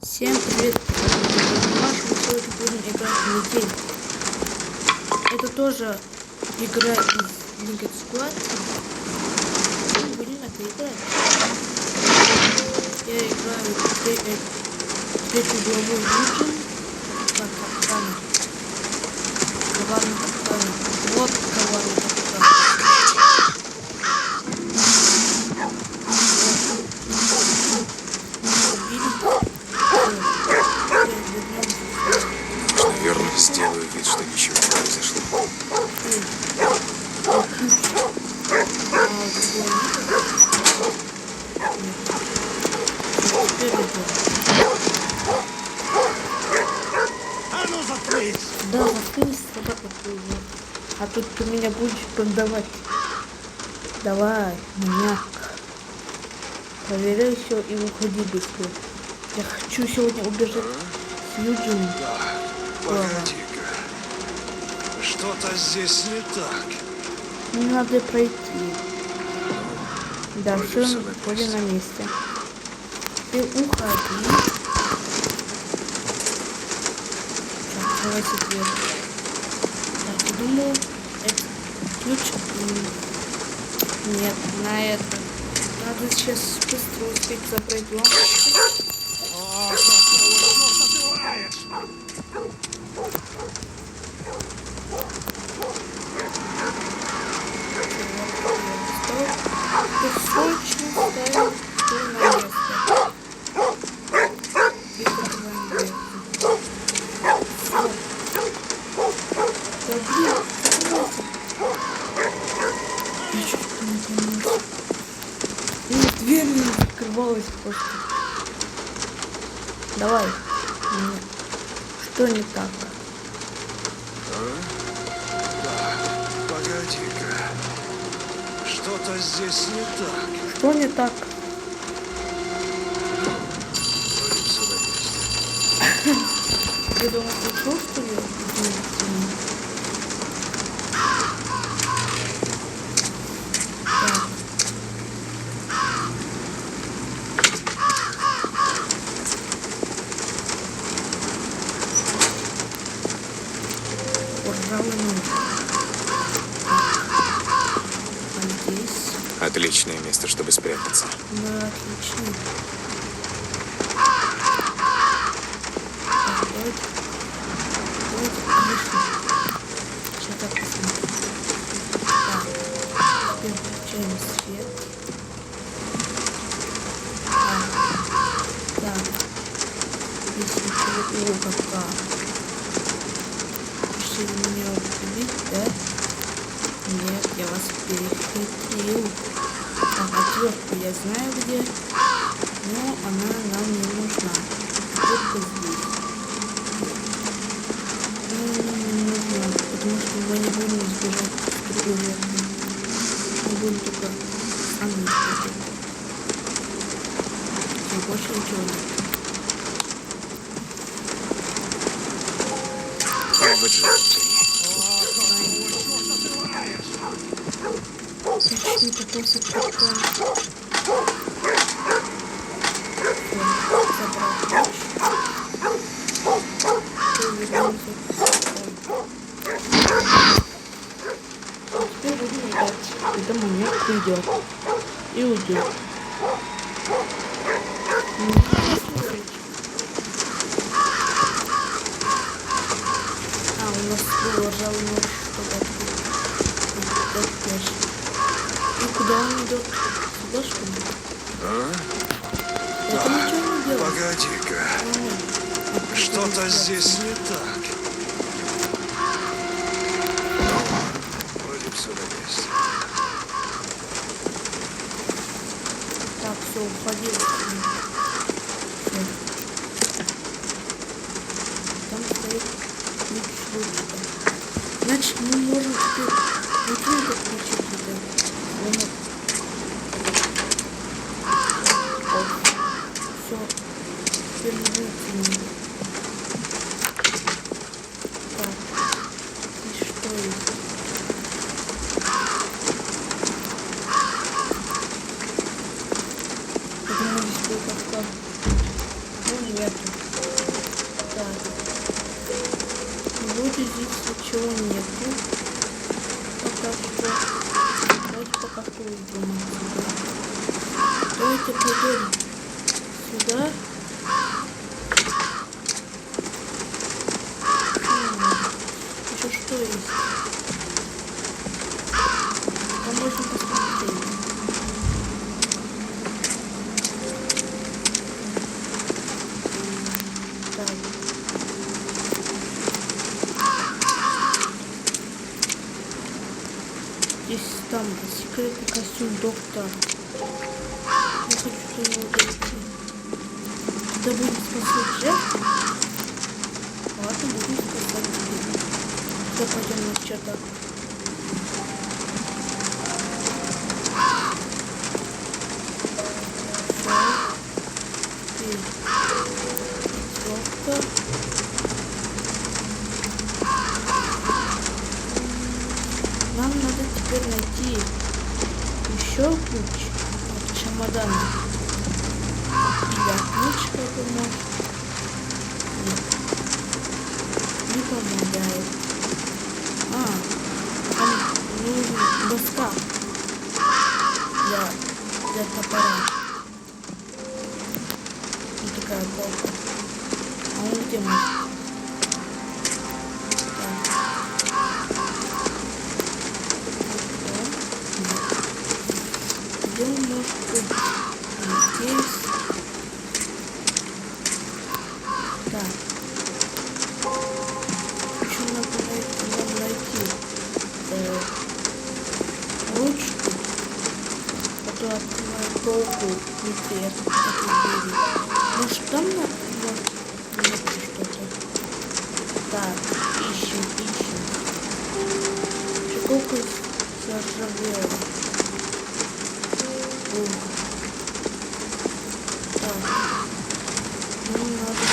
Всем привет! Мы сегодня будем играть в Легей. Это тоже игра из Linked Squad. Мы будем это играть. Я играю третью главу Юджин. Так, капитана. Коварный капитан. Вот коварный капитан. Наверное, сделаю вид, что ничего не произошло. А ну заткнись! Да, заткнись, собака твоя. А тут ты меня будешь продавать. Давай, маньяк. Проверяй все и уходи быстро. Я хочу сегодня убежать с Юджином. Погоди-ка. Что-то здесь не так. Не надо пройти. Да, Вроде все, всё на вроде месте. на месте. Ты уходи. Так, давай секрет. Так, я думаю, это ключ. Нет, на это. Надо сейчас быстро успеть забрать лампочку. О, что ты делаешь? Ты срочно ставишь все на место. И закрываем дверь. Всё. Да блин, закройся. Я что-то не понимаю. Дверь не закрывалась просто. Давай. Нет. Что не так? Погоди-ка. Что-то здесь не так. Что не так? Вроде всё на месте. Ты думал, ты ушел, что ли? Так. Пожалуй, нужно. А здесь? Отличное место, чтобы спрятаться. Да, отлично. Так, давайте крышу. Сейчас так посмотрим. Так, теперь включаем свет. Так. Здесь ничего. О, какая. Решили меня убить, да? Нет, я вас перехитрил. Так, отвертку я знаю где, но она нам не нужна. Только здесь. Не нужна, потому что мы не будем избежать другой верхней. Мы будем только сами избежать. И больше ничего нет. Вот же ты. Почти попался в капкан. Забрал ключ. Вернемся в капкан. Теперь будем ждать, когда маньяк придет и уйдет. А, у нас было жалко, что такое. И куда он идет? Сюда, что ли? Это ничего не делает. Погоди-ка. Что-то здесь не так. Вроде все на месте. Так, все, уходи. Всё. Там стоит ключ ручка. Значит, мы можем теперь вот этот ключик туда. Все. Теперь мы выкинем. Так. И что есть? Я думаю, здесь был капкан. Ну, нету. Так. Вроде здесь ничего нету. Пока что. Давайте пока что уйдем отсюда. Давайте пойдем сюда. Еще что есть? А можно посмотреть. Так. Здесь там секретный костюм доктора. Я хочу до него дойти. Когда будем спасать Джек? Ладно, будем спасать Джек. Куда пойдем на чердак? Нам надо теперь найти еще ключ от чемодана. Или отмычка поможет. Нет. Не помогает. Там нужна доска для топора. Вот такая палка. А он где может? Где он может быть? Здесь. Так. Еще надо найти ручку, которая открывает полку внутри этой двери. Может там может найти что-то? Так, ищем. Шиковка заржавела. Так. Ну, надо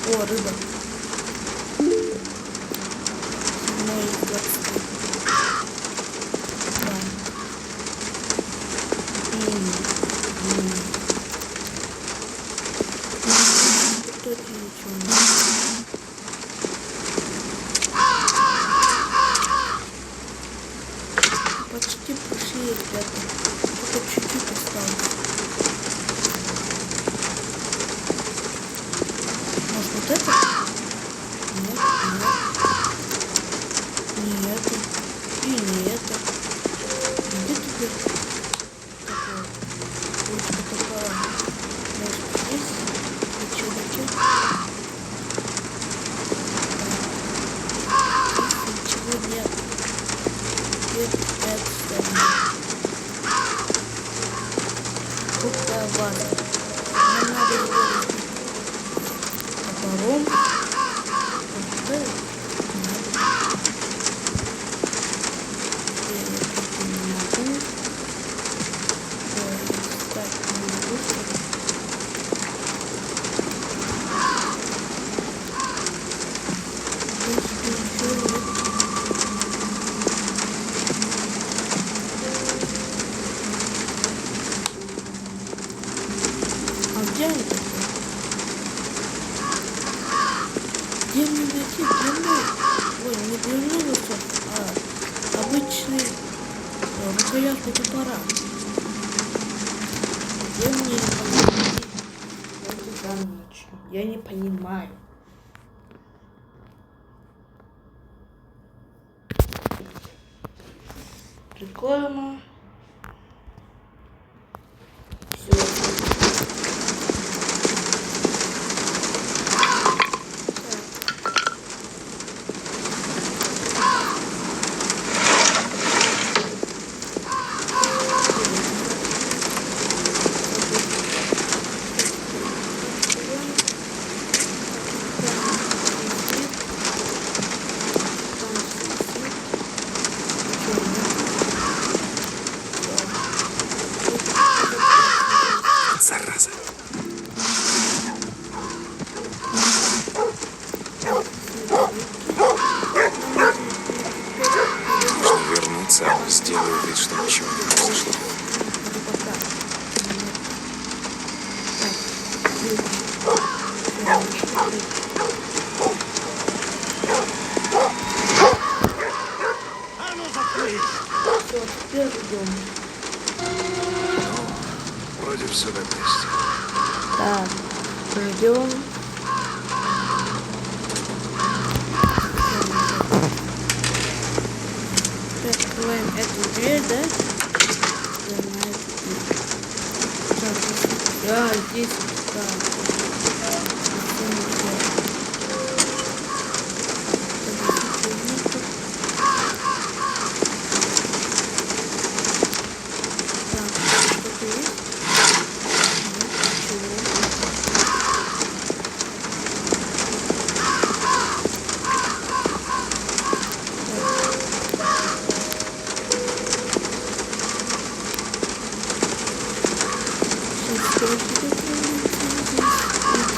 О, рыба. Мой 20. Да. Тут ничего нет. Почти пришли, ребята. Только чуть-чуть осталось. Может, вот это? Нет. Не это. И не это. Где теперь такое? Ручка топора. Может, здесь? Ничего. Ничего нет. Теперь 5 сторон. Крупная ваза. Нам надо его топором. А где он такой? Где мне найти? Ой, не длинный высок, а обычный рукоятку топора. Где мне не понять? Давайте заново начну. Я не понимаю. Прикольно. Все. А ну закрыть! Все, теперь идем. Вроде все на месте. Так, ждем. Открываем эту дверь, да? Да, здесь,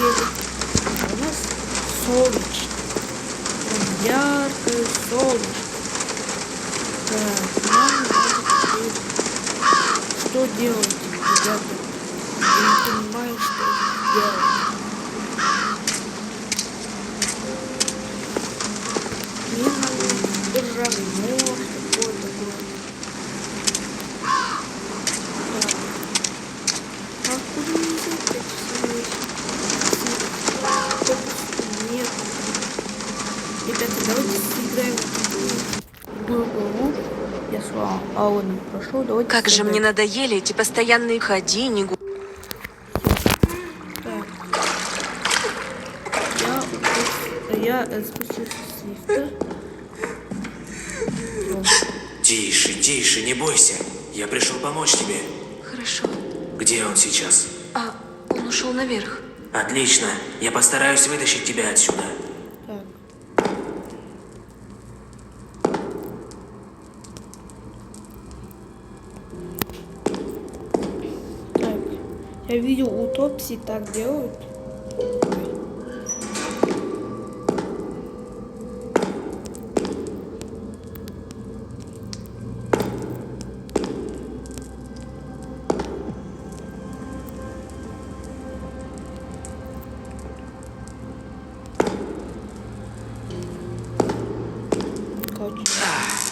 у нас солнечко. Прям яркое солнышко. Так, нам надо теперь... Что делать, ребята? Я не понимаю, что делать. Мне надо ржавый нож, какой-то такой. Так. А куда мне запять нет. Ребята, давайте сыграем в игру. Я с вами Алланом прошел. Давайте Как же сыграем. мне надоели эти постоянные ходи, не гу... Так. Я спустился с лифта. Тише, тише, не бойся. Я пришел помочь тебе. Хорошо. Где он сейчас? А, он ушел наверх. Отлично. Я постараюсь вытащить тебя отсюда. Так. Так. Я видел, у Топси так делают.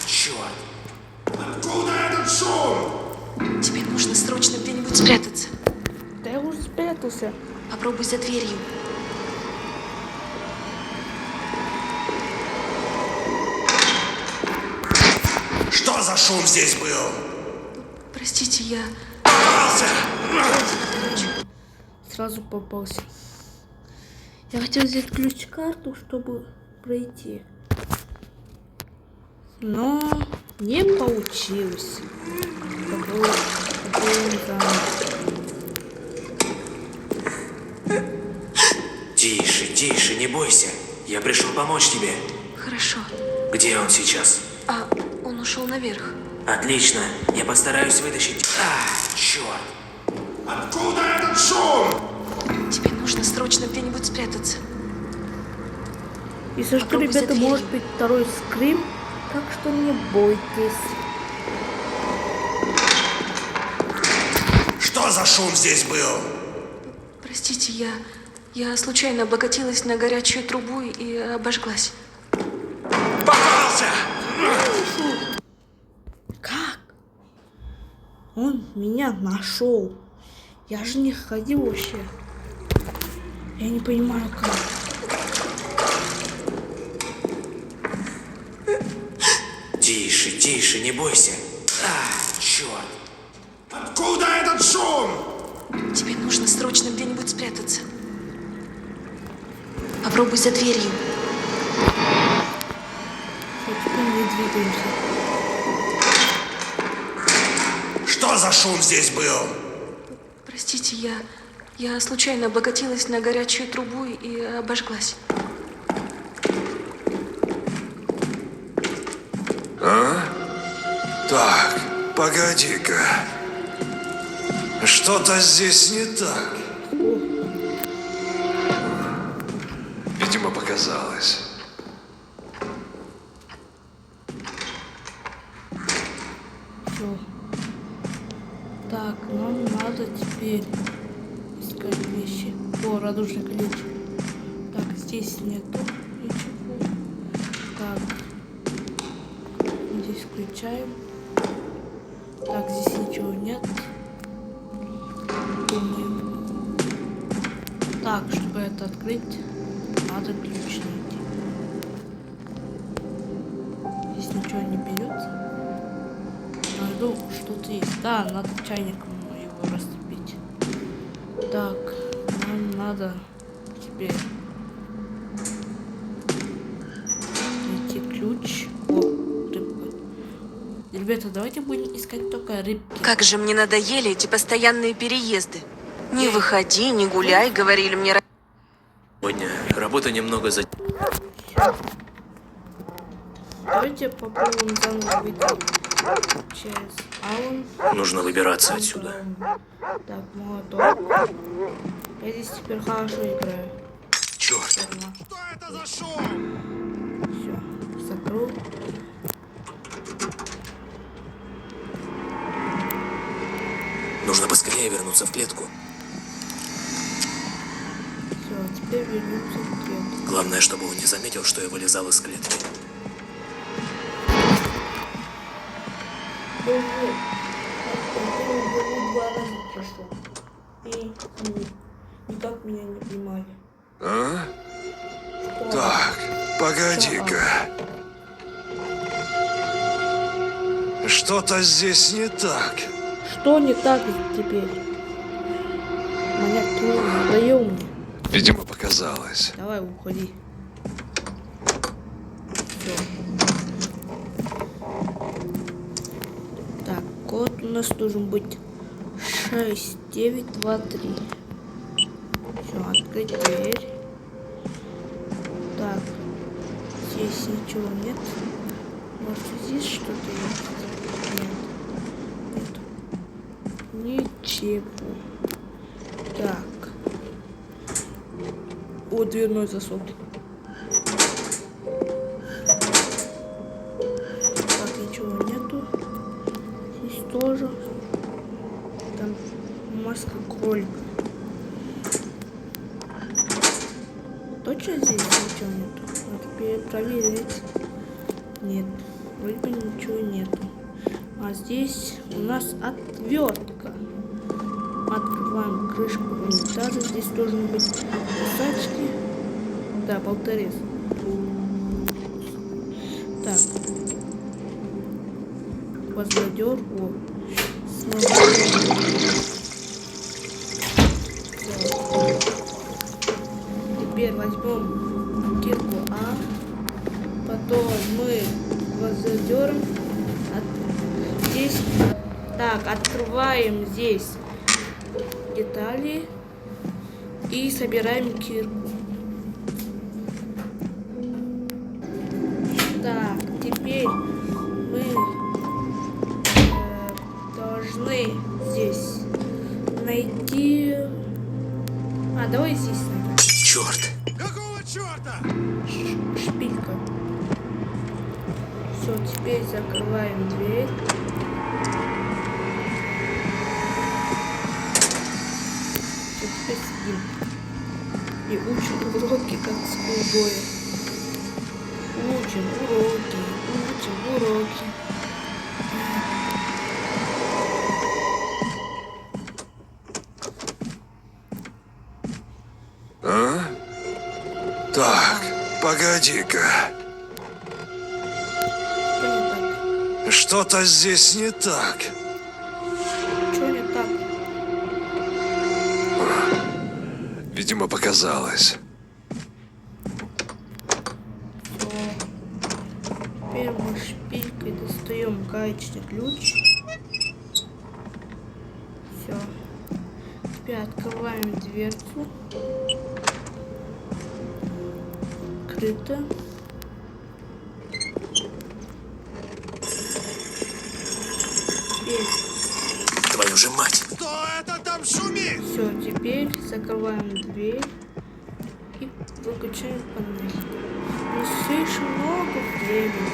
Черт. Тебе нужно срочно где-нибудь спрятаться. Да я уже спрятался. Попробуй за дверью. Что за шум здесь был? Простите, я... Сразу попался. Я хотел взять ключ-карту, чтобы пройти. Но не получилось. Тише, тише, не бойся. Я пришел помочь тебе. Хорошо. Где он сейчас? А, он ушел наверх. Отлично. Я постараюсь вытащить... черт. Откуда этот шум? Тебе нужно срочно где-нибудь спрятаться. Если что, Попробуй за ребята, дверью. может быть второй скрим. Так что не бойтесь. Что за шум здесь был? Простите, я случайно облокотилась на горячую трубу и обожглась. Попался! Как? Он меня нашел. Я же не ходил вообще. Я не понимаю, как. Тише, тише, не бойся. Черт. Откуда этот шум? Тебе нужно срочно где-нибудь спрятаться. Попробуй за дверью. Все, теперь не двигаемся. Что за шум здесь был? Простите, я случайно облокотилась на горячую трубу и обожглась. Так, погоди-ка. Что-то здесь не так. Видимо, показалось. Всё. Так, нам надо теперь искать вещи. О, радужный ключ. Так, здесь нету ничего. Так. Здесь включаем. Так, здесь ничего нет. Думаю. Так, чтобы это открыть, надо ключ найти. Здесь ничего не берется. Жду, что-то есть. Да, надо чайником его растопить. Так, нам надо теперь найти ключ. О, рыбка. Ребята, давайте будем искать только рыбки. Как же мне надоели эти постоянные переезды. Не выходи, не гуляй, говорили мне. Сегодня работа немного за... Давайте попробуем заново выйти через аун. Нужно выбираться отсюда. Так, молоток. Я здесь теперь хорошо играю. Черт. Что это за шум? Все, закрыл. Нужно поскорее вернуться в клетку. Все, теперь вернемся в клетку. Главное, чтобы он не заметил, что я вылезал из клетки. Я уже 2 раза прошел. И никак меня не понимали. А? Что? Так, погоди-ка. Что-то здесь не так. Что не так теперь? Маньяк, ты надоел мне. Видимо, показалось. Давай, уходи. Все. Так, код у нас должен быть 6923. Все, открыть дверь. Так, здесь ничего нет. Может, здесь что-то есть? Нет. Ничего. Так. О, дверной засов. Так, ничего нету. Здесь тоже. Там маска кролика. Точно здесь ничего нету? Надо перепроверить. Нет, вроде бы ничего нету. А здесь у нас отвертка. Открываем крышку унитаза. Здесь должны быть кусачки. Да, болторез. Так. Возводер. О. Теперь возьмем кирку А. Потом мы возводером. Здесь. Так, открываем здесь детали и собираем кирку. Так, теперь мы должны здесь найти... А, давай здесь найдем. Черт. Какого черта? Шпилька. Все, теперь закрываем дверь. Теперь сидим и учим уроки, как в скулбое. Учим уроки. А? Так, погоди-ка. Что не так? Что-то здесь не так. Что не так? Видимо, показалось. Теперь мы шпилькой достаем гаечный ключ. Все. Теперь открываем дверцу. Открыто. Теперь. Твою же мать. Кто это там шумит? Все, теперь закрываем дверь и выключаем панель. У нас все еще много времени.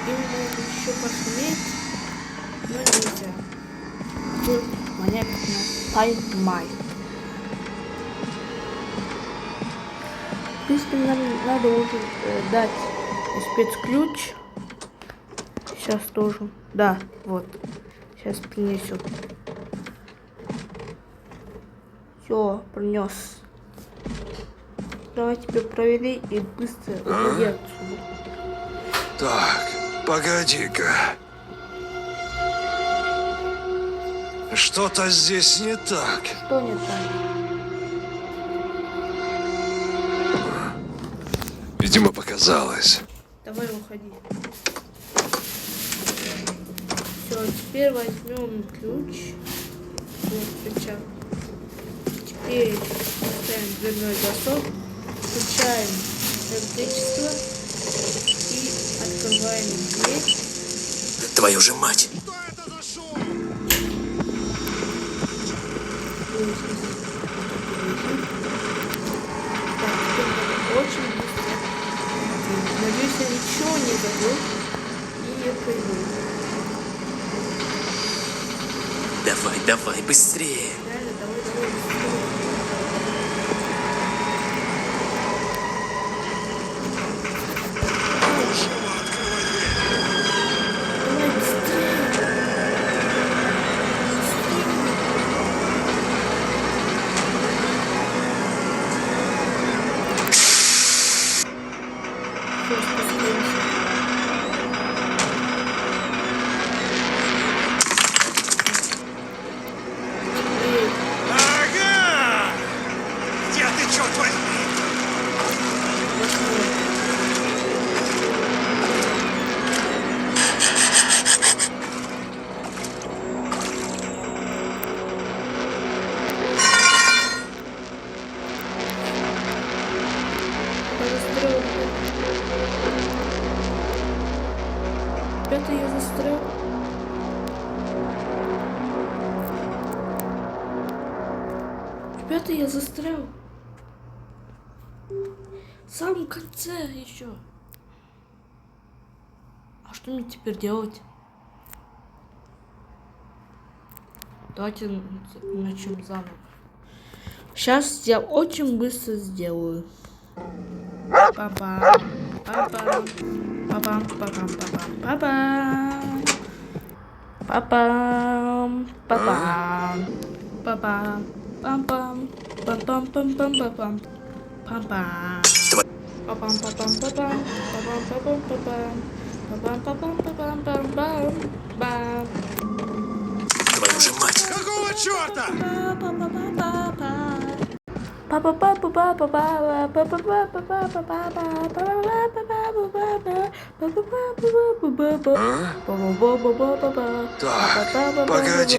И можно еще пошуметь, но нельзя. Тут маньяк нас поймает. В принципе, нам надо уже дать спецключ. Сейчас тоже. Да, вот. Сейчас принесет. Все, принес. Давай тебе провери и быстро уходи отсюда. Так, погоди-ка. Что-то здесь не так. Что не так? Видимо, показалось. Давай уходи. Все, теперь возьмем ключ. Вот ключа. Теперь ставим дверной засов, включаем электричество и открываем дверь. Твою же мать! Что это за шум? Так, теперь надо очень быстро. Надеюсь, я ничего не забыл. И я пойду. Давай, давай, быстрее! Реально, давай, быстрее. Живо открывай дверь. Давай быстрее. Всё, спустимся. Теперь Ага! Где ты, черт возьми? возьмем. Застрял. Опять я застрял. Ребята, я застрял. В самом конце еще. А что мне теперь делать? Давайте начнем заново. Сейчас я очень быстро сделаю. Папа, папа, папа, папа, папа, папа, папа, папа, пам-пам, пам-пам-пам-пам-пам, пам-пам. Папам, папам, папам, папам, папам, папам, папам, папам, папам, пам-пам, пам. Твою же мать! Какого черта? Так, погоди.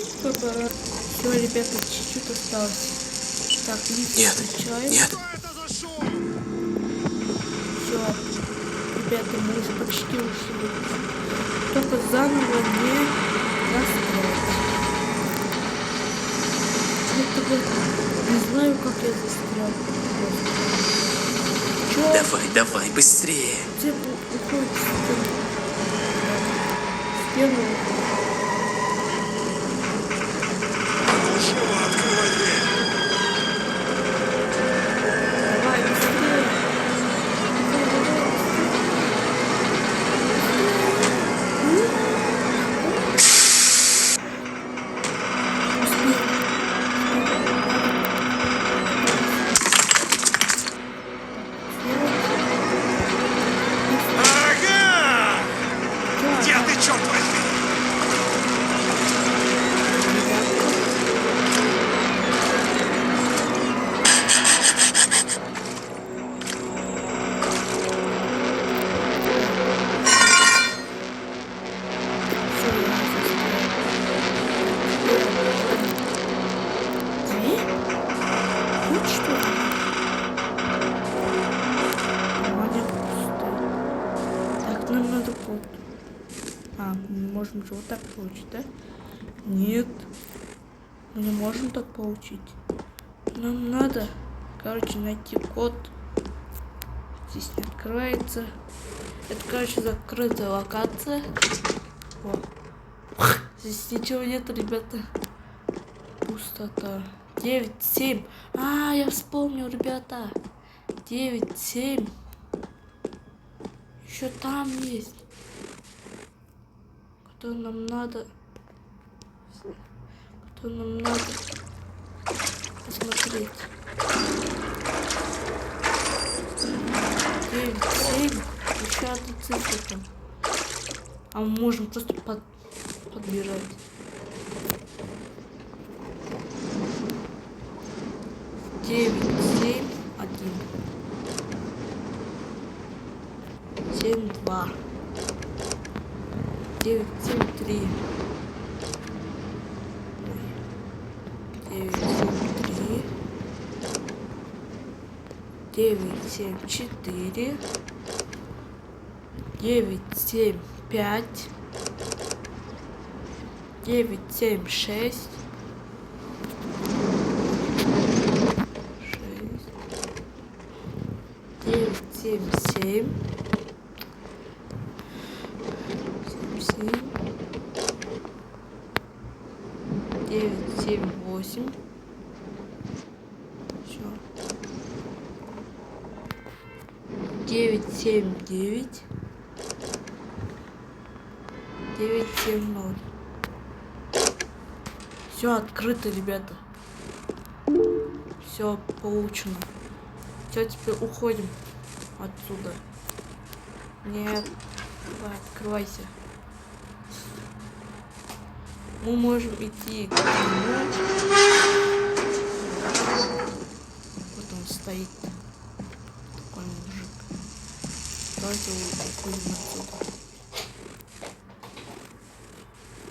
Все, ребята, чуть-чуть осталось. Так, лифт Нет, включаем. нет. Что это за шум? Все, ребята, мы уже почти ушли. Только заново не застрять. Я только не знаю, как я застрял. Чё? Давай, давай, быстрее! Где уходит стена? Стену уходит. Живо открывай дверь. Давай, быстрее. Ага! Где ты, черт возьми? Нам надо вот. А, мы можем же вот так получить, да? Нет. Мы не можем так получить. Нам надо, короче, найти код. Здесь не открывается. Это, короче, закрытая локация. О. Здесь ничего нет, ребята. Пустота. 9-7. А, я вспомнил, ребята. 9-7. Еще там есть. Кто нам надо? Кто нам надо посмотреть? 9-7. Еще одна цифра там. А мы можем просто подбирать. Девять, 7, 1. 7, 2. 9, 7, 3. 9, 7, 3. 9, 7, 4. 9, 7, 5. 9, 7, 6. 9, 7, 7. 7, 9, 7, 8. Все. 9, 7, 9. 9, 7, 0. Все открыто, ребята. Все получено. Все, теперь уходим отсюда. Нет. Давай, открывайся. Мы можем идти к нему. Вот он стоит. Такой мужик. Давайте уходим отсюда.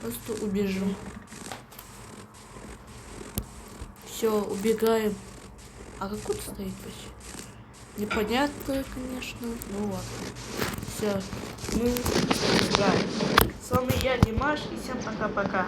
Просто убежим. Все, убегаем. А как он стоит вообще? Непонятно, конечно. Ну ладно. Все. Мы убегаем. С вами я, Димаш, и всем пока-пока.